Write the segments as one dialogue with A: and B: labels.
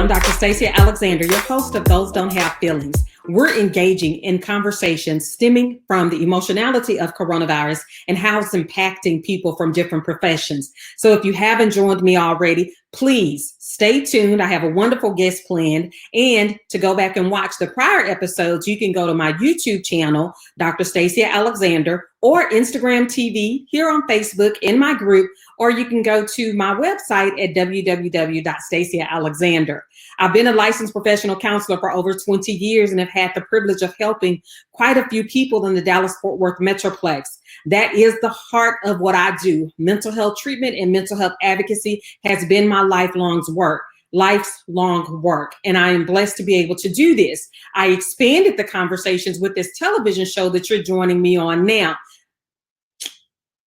A: I'm Dr. Stacia Alexander, your host of Those Don't Have Feelings. We're engaging in conversations stemming from the emotionality of coronavirus and how it's impacting people from different professions. So if you haven't joined me already, please stay tuned. I have a wonderful guest planned. And to go back and watch the prior episodes, you can go to my YouTube channel, Dr. Stacia Alexander, or Instagram TV here on Facebook in my group, or you can go to my website at www.staciaalexander. I've been a licensed professional counselor for over 20 years and have had the privilege of helping quite a few people in the Dallas-Fort Worth Metroplex. That is the heart of what I do. Mental health treatment and mental health advocacy has been my lifelong work. And I am blessed to be able to do this. I expanded the conversations with this television show that you're joining me on now.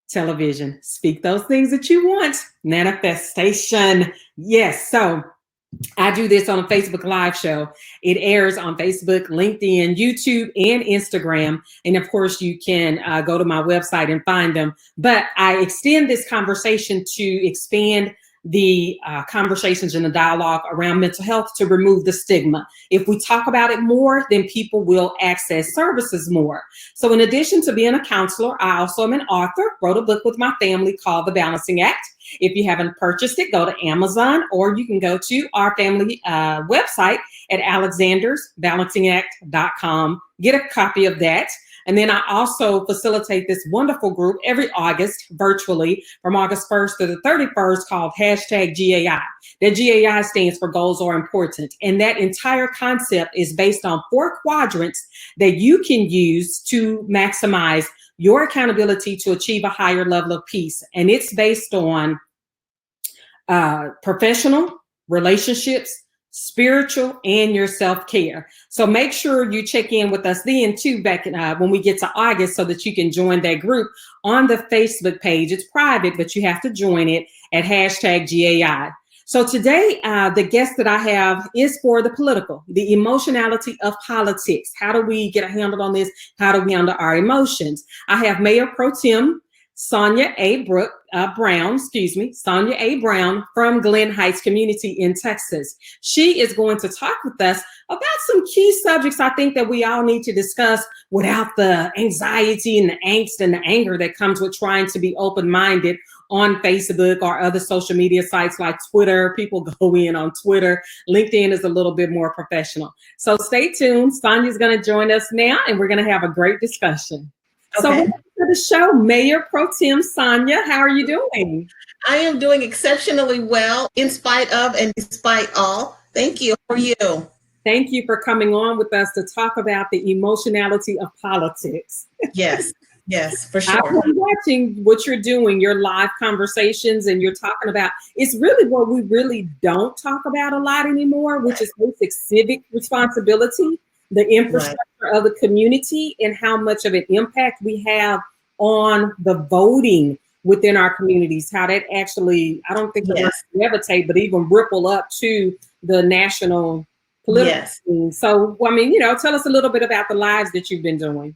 A: Television, speak those things that you want. Manifestation. Yes. So I do this on a Facebook Live show. It airs on Facebook, LinkedIn, YouTube, and Instagram. And of course, you can go to my website and find them. But I extend this conversation to expand the conversations and the dialogue around mental health to remove the stigma. If we talk about it more, then people will access services more. So in addition to being a counselor, I also am an author, wrote a book with my family called The Balancing Act. If you haven't purchased it, go to Amazon, or you can go to our family website at alexandersbalancingact.com. Get a copy of that. And then I also facilitate this wonderful group every August virtually from August 1st to the 31st called #GAI. That GAI stands for Goals Are Important. And that entire concept is based on 4 quadrants that you can use to maximize your accountability to achieve a higher level of peace. And it's based on professional, relationships, spiritual, and your self-care. So make sure you check in with us then too back in, when we get to August so that you can join that group on the Facebook page. It's private, but you have to join it at #GAI. So today, the guest that I have is for the political, the emotionality of politics. How do we get a handle on this? How do we handle our emotions? I have Mayor Pro Tem Sonja A. Brown from Glen Heights community in Texas. She is going to talk with us about some key subjects I think that we all need to discuss without the anxiety and the angst and the anger that comes with trying to be open-minded on Facebook or other social media sites like Twitter. People go in on Twitter. LinkedIn is a little bit more professional. So stay tuned. Sonja's going to join us now, and we're going to have a great discussion. Okay. So welcome to the show, Mayor Pro Tem Sonja. How are you doing?
B: I am doing exceptionally well, in spite of and despite all. Thank you. How are you?
A: Thank you for coming on with us to talk about the emotionality of politics.
B: Yes, for sure.
A: I've been watching what you're doing, your live conversations, and you're talking about, it's really what we really don't talk about a lot anymore, which is basic civic responsibility, the infrastructure of the community, and how much of an impact we have on the voting within our communities, how that actually, I don't think it levitate, but even ripple up to the national political scene. So, I mean, tell us a little bit about the lives that you've been doing.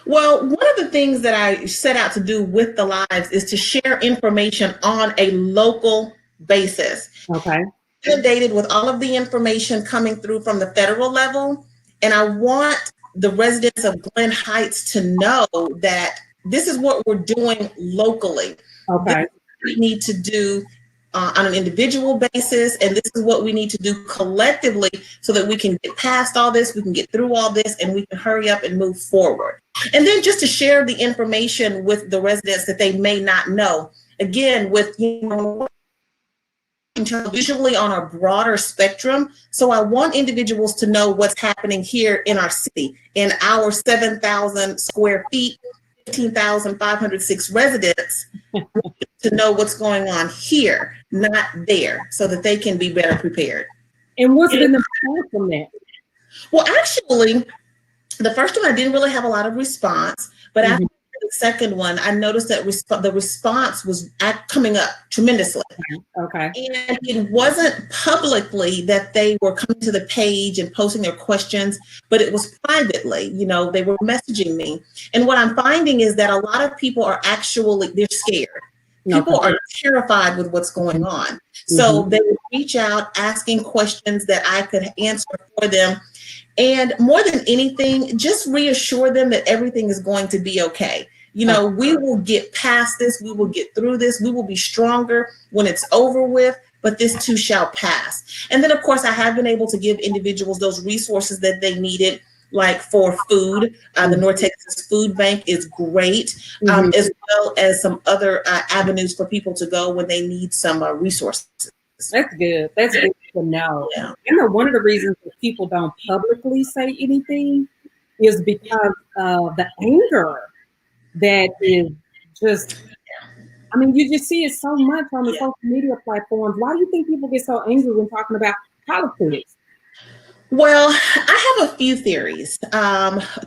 B: Well, one of the things that I set out to do with the lives is to share information on a local basis.
A: Okay.
B: Inundated with all of the information coming through from the federal level. And I want the residents of Glen Heights to know that this is what we're doing locally.
A: Okay.
B: We need to do on an individual basis, and this is what we need to do collectively so that we can get past all this, we can get through all this, and we can hurry up and move forward. And then just to share the information with the residents that they may not know. Again, with visually on a broader spectrum. So I want individuals to know what's happening here in our city, in our 7,000 square feet, 15,506 residents, to know what's going on here, not there, so that they can be better prepared.
A: And what's been the response from that?
B: Well, actually, the first one, I didn't really have a lot of response, but after the second one, I noticed that the response was coming up tremendously.
A: Okay.
B: And it wasn't publicly that they were coming to the page and posting their questions, but it was privately, they were messaging me. And what I'm finding is that a lot of people are they're scared. People are terrified with what's going on. So they would reach out asking questions that I could answer for them. And more than anything, just reassure them that everything is going to be okay. You know, we will get past this. We will get through this. We will be stronger when it's over with, but this too shall pass. And then, of course, I have been able to give individuals those resources that they needed, like for food. The North Texas Food Bank is great, as well as some other avenues for people to go when they need some resources.
A: That's good. That's good to know.
B: Yeah.
A: You know, one of the reasons that people don't publicly say anything is because of the anger that is just, I mean, you just see it so much on the social media platforms. Why do you think people get so angry when talking about politics?
B: Well, I have a few theories,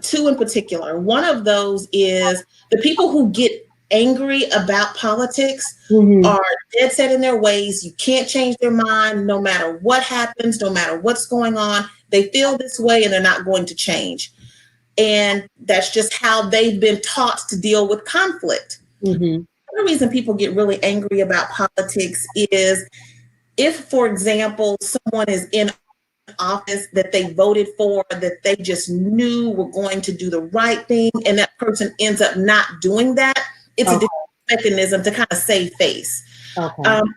B: two in particular. One of those is the people who get angry about politics are dead set in their ways. You can't change their mind no matter what happens, no matter what's going on. They feel this way and they're not going to change. And that's just how they've been taught to deal with conflict. The reason people get really angry about politics is if, for example, someone is in office that they voted for, that they just knew were going to do the right thing, and that person ends up not doing that, it's a mechanism to kind of save face.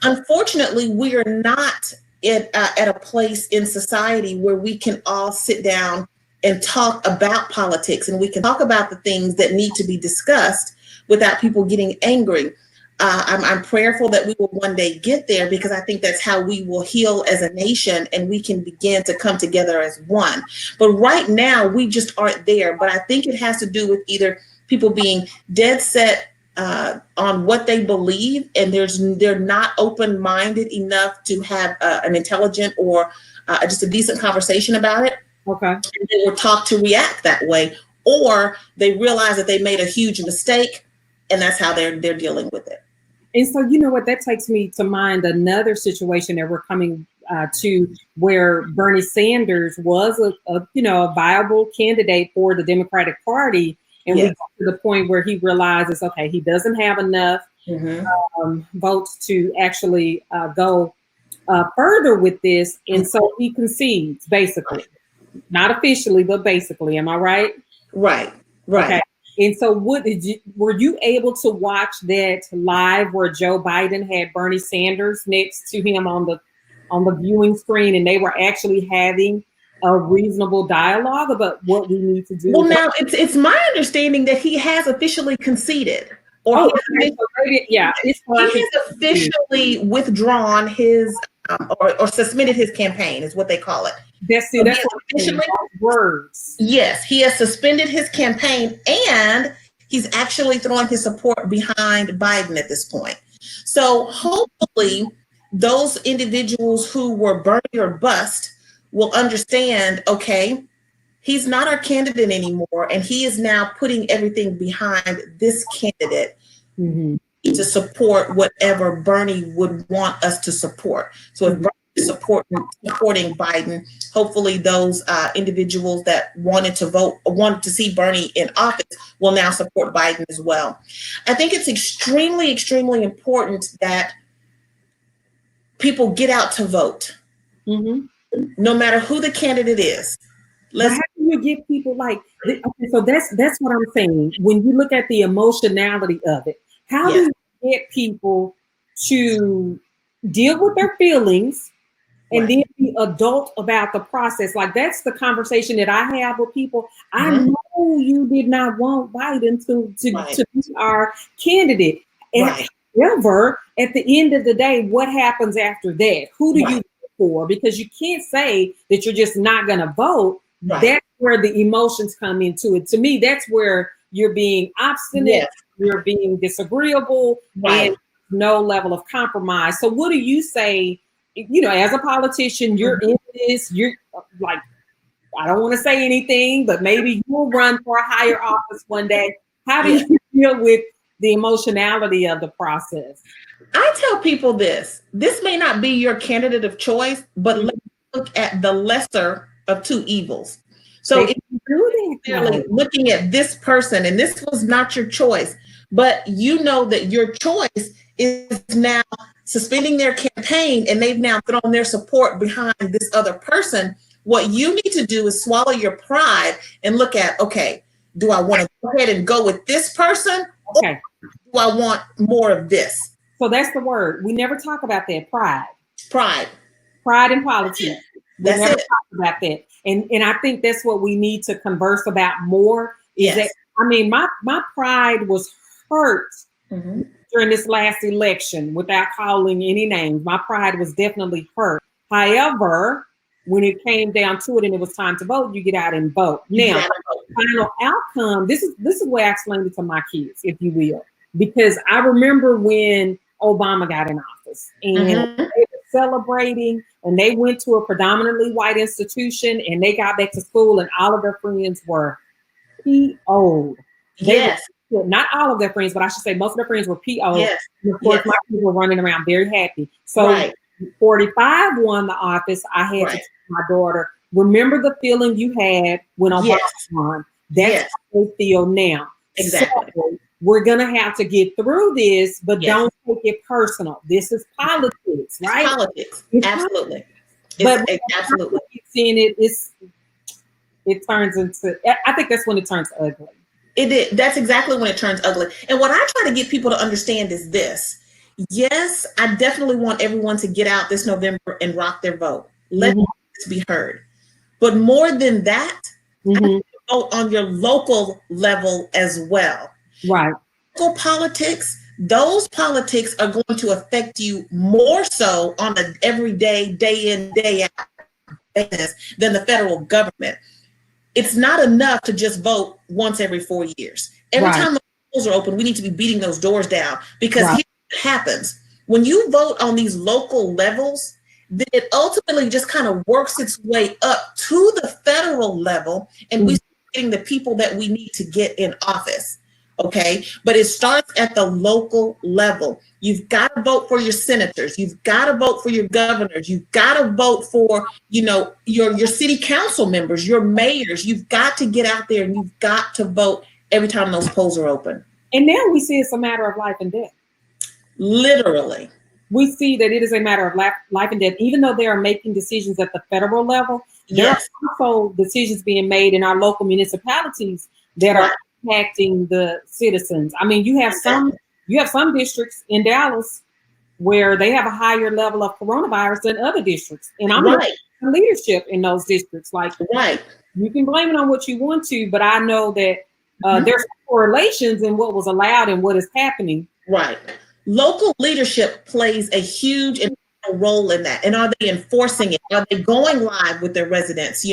B: Unfortunately, we are not at a place in society where we can all sit down and talk about politics, and we can talk about the things that need to be discussed without people getting angry. I'm prayerful that we will one day get there, because I think that's how we will heal as a nation and we can begin to come together as one. But right now, we just aren't there. But I think it has to do with either people being dead set on what they believe, and they're not open-minded enough to have an intelligent or just a decent conversation about it. And they were taught to react that way, or they realize that they made a huge mistake, and that's how they're dealing with it.
A: And so, you know what, that takes me to mind another situation that we're coming to, where Bernie Sanders was a viable candidate for the Democratic Party. And we got to the point where he realizes, okay, he doesn't have enough votes to actually go further with this. And so he concedes, basically. Not officially, but basically. Am I right?
B: Right.
A: Okay. And so were you able to watch that live where Joe Biden had Bernie Sanders next to him on the viewing screen, and they were actually having a reasonable dialogue about what we need to do?
B: Well, now it's my understanding that he has officially conceded. He has officially withdrawn his or suspended his campaign, is what they call it.
A: That's officially words.
B: Yes, he has suspended his campaign, and he's actually throwing his support behind Biden at this point. So hopefully those individuals who were Bernie or bust will understand, okay, he's not our candidate anymore, and he is now putting everything behind this candidate to support whatever Bernie would want us to support. So if Bernie is supporting Biden, hopefully those individuals that wanted to see Bernie in office will now support Biden as well. I think it's extremely, extremely important that people get out to vote, no matter who the candidate is.
A: How do you get people okay, so that's what I'm saying. When you look at the emotionality of it, how do you get people to deal with their feelings and then be adult about the process? Like, that's the conversation that I have with people. I know you did not want Biden to be our candidate. However, at the end of the day, what happens after that? Who do you vote for? Because you can't say that you're just not going to vote. That's where the emotions come into it. To me, that's where you're being obstinate, you're being disagreeable, and no level of compromise. So what do you say, as a politician, you're in this, you're like, I don't want to say anything, but maybe you'll run for a higher office one day. How do you deal with the emotionality of the process?
B: I tell people this may not be your candidate of choice, but let's look at the lesser of two evils. So if you're looking at this person, and this was not your choice, but you know that your choice is now suspending their campaign, and they've now thrown their support behind this other person. What you need to do is swallow your pride and look at, okay, do I want to go ahead and go with this person?
A: Okay.
B: Or do I want more of this?
A: So that's the word. We never talk about that, pride.
B: Pride
A: In politics.
B: That's
A: we never
B: it.
A: talk about that. And I think that's what we need to converse about more. Is
B: Yes.
A: that, I mean, my pride was hurt during this last election, without calling any names. My pride was definitely hurt. However, when it came down to it and it was time to vote, you get out and vote. Now, final outcome, this is the way I explained it to my kids, if you will, because I remember when Obama got in office and they were celebrating, and they went to a predominantly white institution, and they got back to school, and all of their friends were PO'd.
B: Yes.
A: Not all of their friends, but I should say most of their friends were PO'd.
B: Yes.
A: And of course,
B: Yes.
A: my kids were running around very happy. So
B: Right.
A: 45 won the office. I had to tell my daughter, remember the feeling you had when Obama won. That's how they feel now.
B: Exactly.
A: So we're going to have to get through this, but don't take it personal. This is politics, right?
B: It's politics.
A: It's
B: absolutely.
A: But
B: absolutely.
A: Seeing it, it turns into, I think that's when it turns ugly.
B: That's exactly when it turns ugly. And what I try to get people to understand is this. Yes, I definitely want everyone to get out this November and rock their vote. Let this be heard. But more than that, I think vote on your local level as well.
A: Right.
B: Local politics, those politics are going to affect you more so on an everyday, day in, day out basis than the federal government. It's not enough to just vote once every 4 years. Every time the polls are open, we need to be beating those doors down, because here's what happens. When you vote on these local levels, then it ultimately just kind of works its way up to the federal level, and we start getting the people that we need to get in office. Okay, but it starts at the local level. You've got to vote for your senators. You've got to vote for your governors. You've got to vote for, your city council members, your mayors. You've got to get out there and you've got to vote every time those polls are open.
A: And now we see it's a matter of life and death.
B: Literally.
A: We see that it is a matter of life and death. Even though they are making decisions at the federal level, there are also decisions being made in our local municipalities that are impacting the citizens. I mean, you have some districts in Dallas where they have a higher level of coronavirus than other districts. And I'm leadership in those districts. Like, you can blame it on what you want to, but I know that there's correlations in what was allowed and what is happening.
B: Right. Local leadership plays a huge role in that. And are they enforcing it? Are they going live with their residents?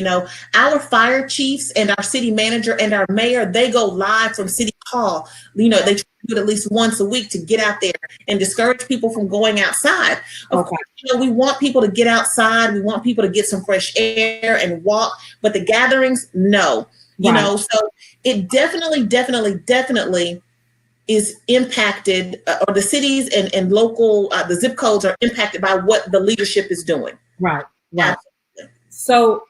B: Our fire chiefs and our city manager and our mayor, they go live from City Hall. They try to do it at least once a week to get out there and discourage people from going outside. Of course, we want people to get outside. We want people to get some fresh air and walk, but the gatherings, no. So it definitely is impacted, or the cities and local, the zip codes are impacted by what the leadership is doing.
A: Right. Absolutely. So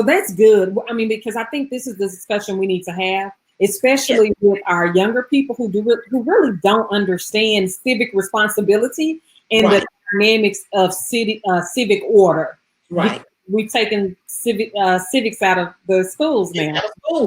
A: that's good. I mean, because I think this is the discussion we need to have, especially with our younger people who really don't understand civic responsibility and the dynamics of civic order.
B: Right.
A: We've taken civics out of the schools now.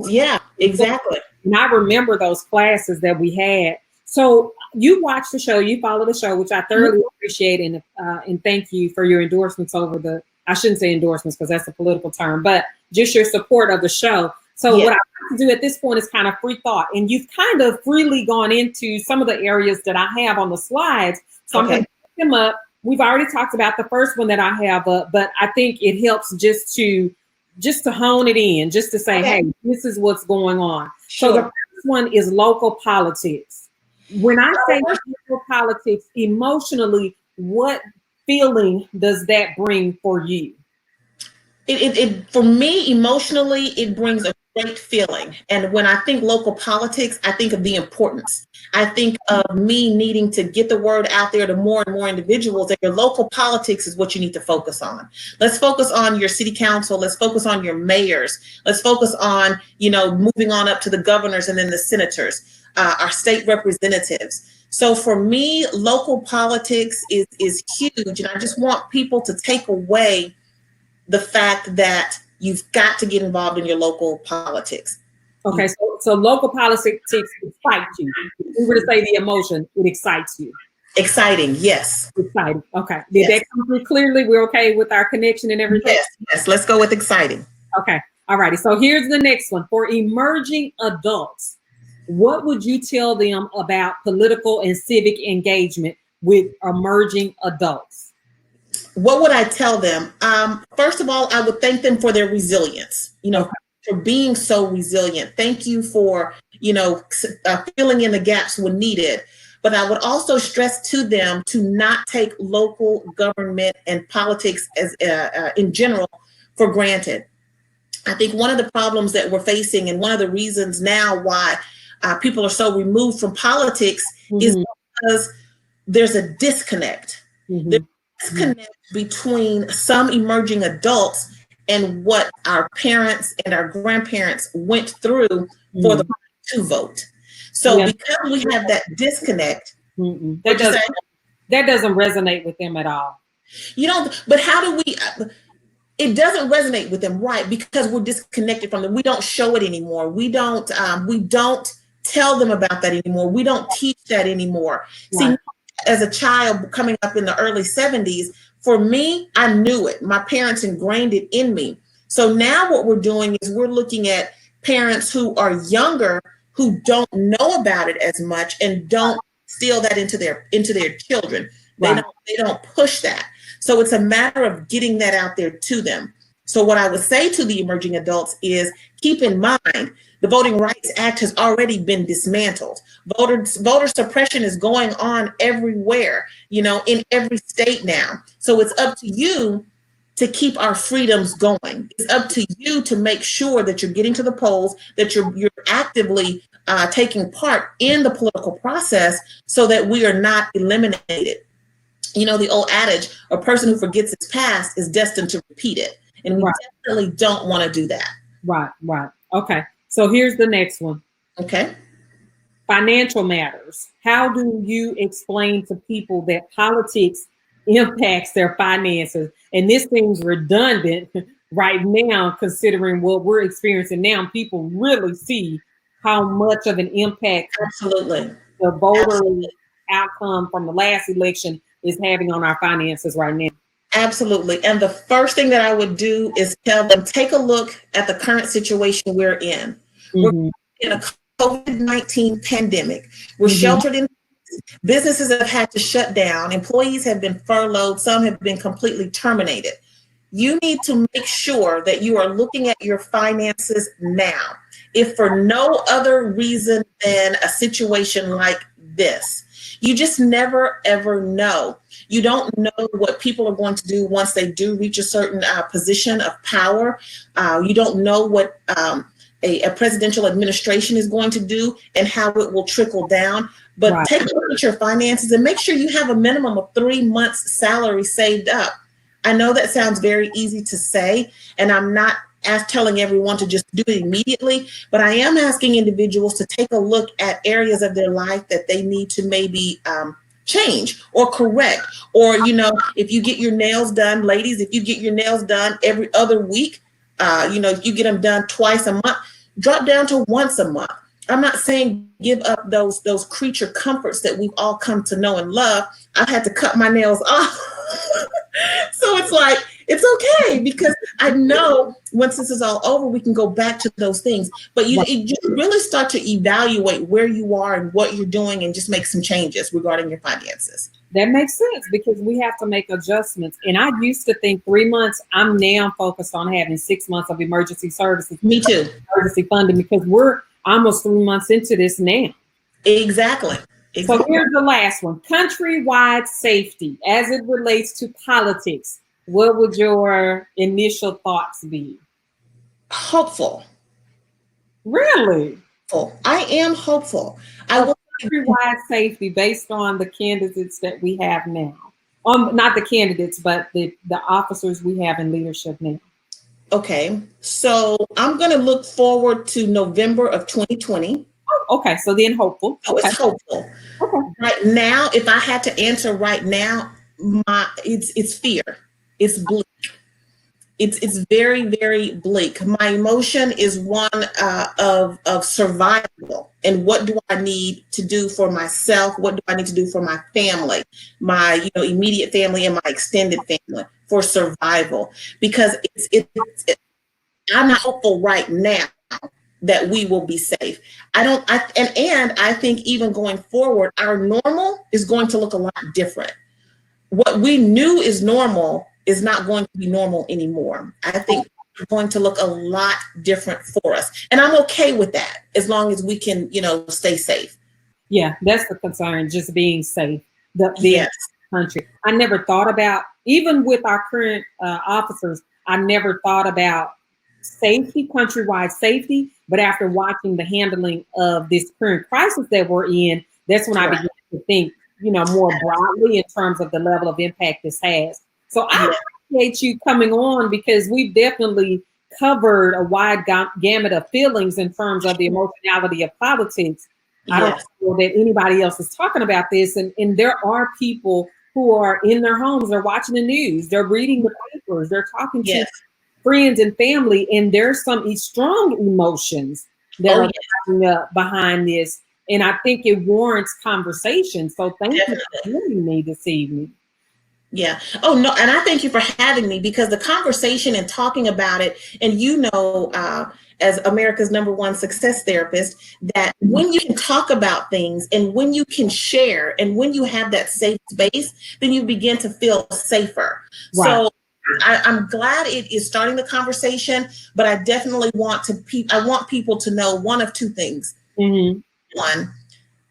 B: Yeah, exactly.
A: And I remember those classes that we had. So you watch the show, you follow the show, which I thoroughly appreciate, and thank you for your endorsements I shouldn't say endorsements because that's a political term, but just your support of the show. So what I like to do at this point is kind of free thought, and you've kind of freely gone into some of the areas that I have on the slides. So I'm going to pick them up. We've already talked about the first one that I have up, but I think it helps just to hone it in, just to say, hey, this is what's going on. So the first one is local politics. When I say local politics, emotionally, what feeling does that bring for you?
B: For me, emotionally, it brings a great feeling. And when I think local politics, I think of the importance. I think of me needing to get the word out there to more and more individuals that your local politics is what you need to focus on. Let's focus on your city council. Let's focus on your mayors. Let's focus on, moving on up to the governors and then the senators, our state representatives. So for me, local politics is huge. And I just want people to take away the fact that you've got to get involved in your local politics.
A: Okay, so local politics excite you. If we were to say the emotion, it excites you.
B: Exciting, yes.
A: Exciting. Okay. Did that come through clearly? We're okay with our connection and everything?
B: Yes. Let's go with exciting.
A: Okay. All righty. So here's the next one. For emerging adults, what would you tell them about political and civic engagement with emerging adults?
B: What would I tell them? First of all, I would thank them for their resilience, for being so resilient. Thank you for, filling in the gaps when needed. But I would also stress to them to not take local government and politics as in general for granted. I think one of the problems that we're facing, and one of the reasons now why people are so removed from politics, is because there's a disconnect. There's a disconnect between some emerging adults and what our parents and our grandparents went through for the right to vote. So because we have that disconnect,
A: that doesn't resonate with them at all.
B: But how do we? It doesn't resonate with them, right? Because we're disconnected from them. We don't show it anymore. We don't tell them about that anymore. We don't teach that anymore. Right. See, as a child coming up in the early 70s, for me, I knew it. My parents ingrained it in me. So now what we're doing is we're looking at parents who are younger, who don't know about it as much and don't instill that into their children. Right. They don't push that. So it's a matter of getting that out there to them. So what I would say to the emerging adults is keep in mind, the Voting Rights Act has already been dismantled. Voter suppression is going on everywhere, in every state now. So it's up to you to keep our freedoms going. It's up to you to make sure that you're getting to the polls, that you're actively taking part in the political process so that we are not eliminated. The old adage, a person who forgets his past is destined to repeat it. And we definitely don't want to do that.
A: Right. Okay. So here's the next one.
B: Okay.
A: Financial matters. How do you explain to people that politics impacts their finances? And this seems redundant right now, considering what we're experiencing now. People really see how much of an impact
B: absolutely
A: the voter outcome from the last election is having on our finances right now.
B: Absolutely. And the first thing that I would do is tell them, take a look at the current situation we're in. We're in a COVID-19 pandemic. We're sheltered in. Businesses have had to shut down. Employees have been furloughed. Some have been completely terminated. You need to make sure that you are looking at your finances now, if for no other reason than a situation like this. You just never, ever know. You don't know what people are going to do once they do reach a certain position of power. You don't know what a presidential administration is going to do and how it will trickle down. But take a look at your finances and make sure you have a minimum of 3 months' salary saved up. I know that sounds very easy to say, and I'm not telling everyone to just do it immediately, but I am asking individuals to take a look at areas of their life that they need to maybe change or correct. Or, if you get your nails done, ladies, if you get your nails done every other week, if you get them done twice a month, drop down to once a month. I'm not saying give up those creature comforts that we've all come to know and love. I've had to cut my nails off. So it's like, it's okay, because I know once this is all over, we can go back to those things. But you really start to evaluate where you are and what you're doing and just make some changes regarding your finances.
A: That makes sense, because we have to make adjustments. And I used to think 3 months. I'm now focused on having 6 months of emergency services.
B: Me too.
A: Emergency funding, because we're almost 3 months into this now.
B: Exactly.
A: So here's the last one. Countrywide safety as it relates to politics. What would your initial thoughts be?
B: Hopeful.
A: Really?
B: I am hopeful. I will
A: countrywide safety based on the candidates that we have now. Not the candidates, but the officers we have in leadership now.
B: Okay, so I'm going to look forward to November of 2020.
A: Oh, okay, so then hopeful.
B: So it's hopeful. Right now, if I had to answer right now, it's fear. It's bleak. It's very, very bleak. My emotion is one of survival, and what do I need to do for myself? What do I need to do for my family, my immediate family and my extended family for survival? Because I'm not hopeful right now that we will be safe. And I think even going forward, our normal is going to look a lot different. What we knew is normal is not going to be normal anymore. I think it's going to look a lot different for us. And I'm okay with that as long as we can, stay safe.
A: Yeah, that's the concern, just being safe. The
B: Yes.
A: country. I never thought about, even with our current officers, I never thought about safety, countrywide safety. But after watching the handling of this current crisis that we're in, that's when I
B: Right.
A: began to think, more broadly in terms of the level of impact this has. So I appreciate you coming on, because we've definitely covered a wide gamut of feelings in terms of the emotionality of politics. I don't
B: Yes.
A: know that anybody else is talking about this. And there are people who are in their homes, they're watching the news, they're reading the papers, they're talking to
B: Yes.
A: friends and family, and there's some strong emotions that
B: Oh,
A: are
B: yes.
A: coming up behind this. And I think it warrants conversation. So thank you for joining me this evening.
B: Yeah. Oh, no. And I thank you for having me, because the conversation and talking about it, and as America's #1 success therapist, that when you can talk about things and when you can share and when you have that safe space, then you begin to feel safer.
A: Right.
B: So I'm glad it is starting the conversation, but I definitely want people to know one of two things.
A: Mm-hmm.
B: One,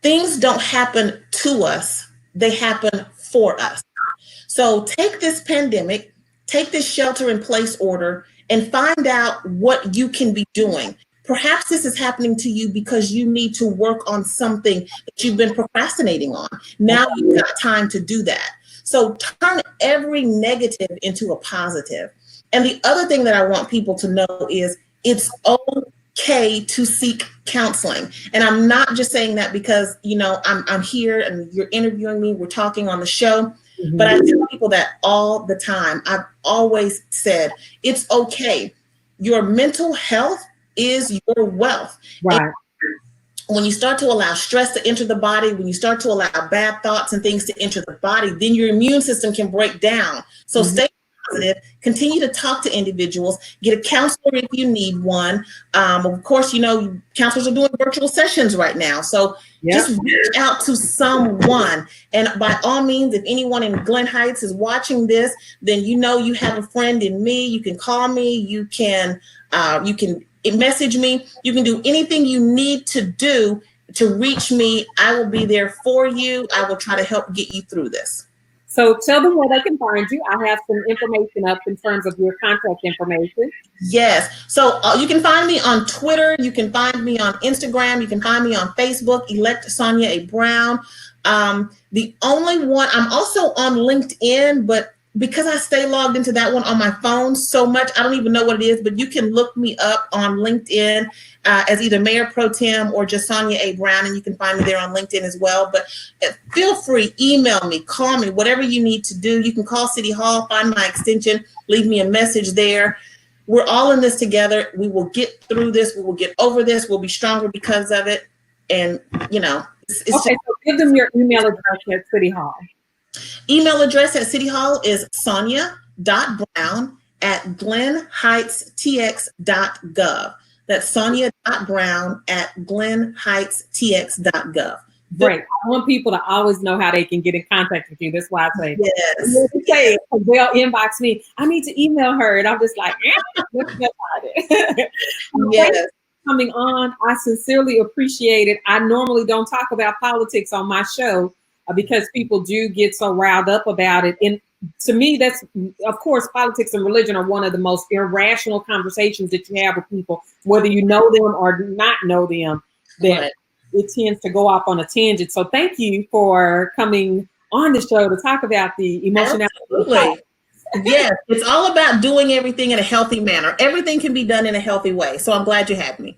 B: things don't happen to us, they happen for us. So take this pandemic, take this shelter in place order, and find out what you can be doing. Perhaps this is happening to you because you need to work on something that you've been procrastinating on. Now you've got time to do that. So turn every negative into a positive. And the other thing that I want people to know is it's okay to seek counseling. And I'm not just saying that because, I'm here and you're interviewing me, we're talking on the show.
A: Mm-hmm.
B: But I tell people that all the time. I've always said, it's okay. Your mental health is your wealth.
A: Right.
B: And when you start to allow stress to enter the body, when you start to allow bad thoughts and things to enter the body, then your immune system can break down. So stay positive, continue to talk to individuals, get a counselor if you need one. Of course, counselors are doing virtual sessions right now. So just reach out to someone. And by all means, if anyone in Glen Heights is watching this, then you have a friend in me. You can call me. You can message me. You can do anything you need to do to reach me. I will be there for you. I will try to help get you through this.
A: So tell them where they can find you. I have some information up in terms of your contact information.
B: Yes. So you can find me on Twitter. You can find me on Instagram. You can find me on Facebook, Elect Sonja A. Brown. The only one, I'm also on LinkedIn, but because I stay logged into that one on my phone so much, I don't even know what it is, but you can look me up on LinkedIn as either Mayor Pro Tem or just Sonja A. Brown, and you can find me there on LinkedIn as well. But feel free, email me, call me, whatever you need to do. You can call City Hall, find my extension, leave me a message there. We're all in this together. We will get through this. We will get over this. We'll be stronger because of it. And, it's
A: okay, so give them your email address at City Hall.
B: Email address at City Hall is sonia.brown@glenheightstx.gov. That's sonia.brown@glenheightstx.gov.
A: Great. I want people to always know how they can get in contact with you. That's why I say,
B: yes.
A: Say it, because they'll inbox me. I need to email her. And I'm just like, yes. Coming on. I sincerely appreciate it. I normally don't talk about politics on my show because people do get so riled up about it. And to me, that's, of course, politics and religion are one of the most irrational conversations that you have with people, whether you know them or do not know them, that it tends to go off on a tangent. So thank you for coming on the show to talk about the emotionality.
B: Absolutely. Yes, it's all about doing everything in a healthy manner. Everything can be done in a healthy way. So I'm glad you had me.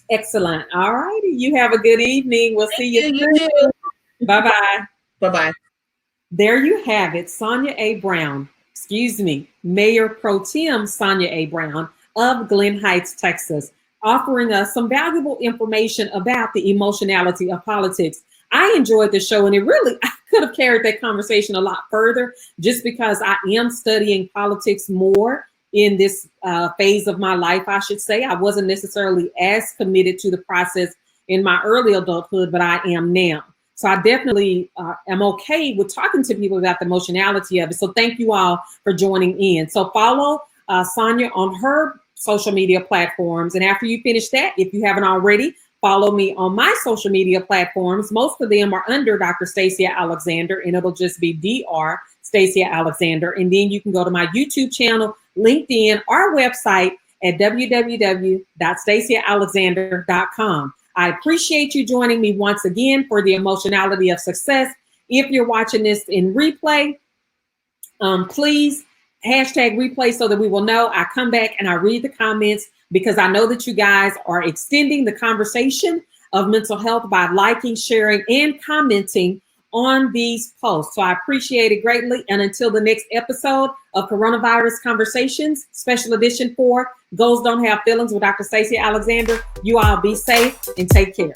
A: Excellent. All righty. You have a good evening. We'll see you soon. Bye-bye.
B: Bye-bye.
A: There you have it, Mayor Pro Tem Sonja A. Brown of Glen Heights, Texas, offering us some valuable information about the emotionality of politics. I enjoyed the show, and I could have carried that conversation a lot further just because I am studying politics more in this phase of my life, I should say. I wasn't necessarily as committed to the process in my early adulthood, but I am now. So I definitely am okay with talking to people about the emotionality of it. So thank you all for joining in. So follow Sonja on her social media platforms. And after you finish that, if you haven't already, follow me on my social media platforms. Most of them are under Dr. Stacia Alexander, and it'll just be Dr. Stacia Alexander. And then you can go to my YouTube channel, LinkedIn, our website at www.staciaalexander.com. I appreciate you joining me once again for the emotionality of success. If you're watching this in replay, please hashtag replay so that we will know. I come back and I read the comments because I know that you guys are extending the conversation of mental health by liking, sharing, and commenting on these posts. So I appreciate it greatly. And until the next episode of Coronavirus Conversations, Special Edition 4, Goals Don't Have Feelings with Dr. Stacia Alexander, you all be safe and take care.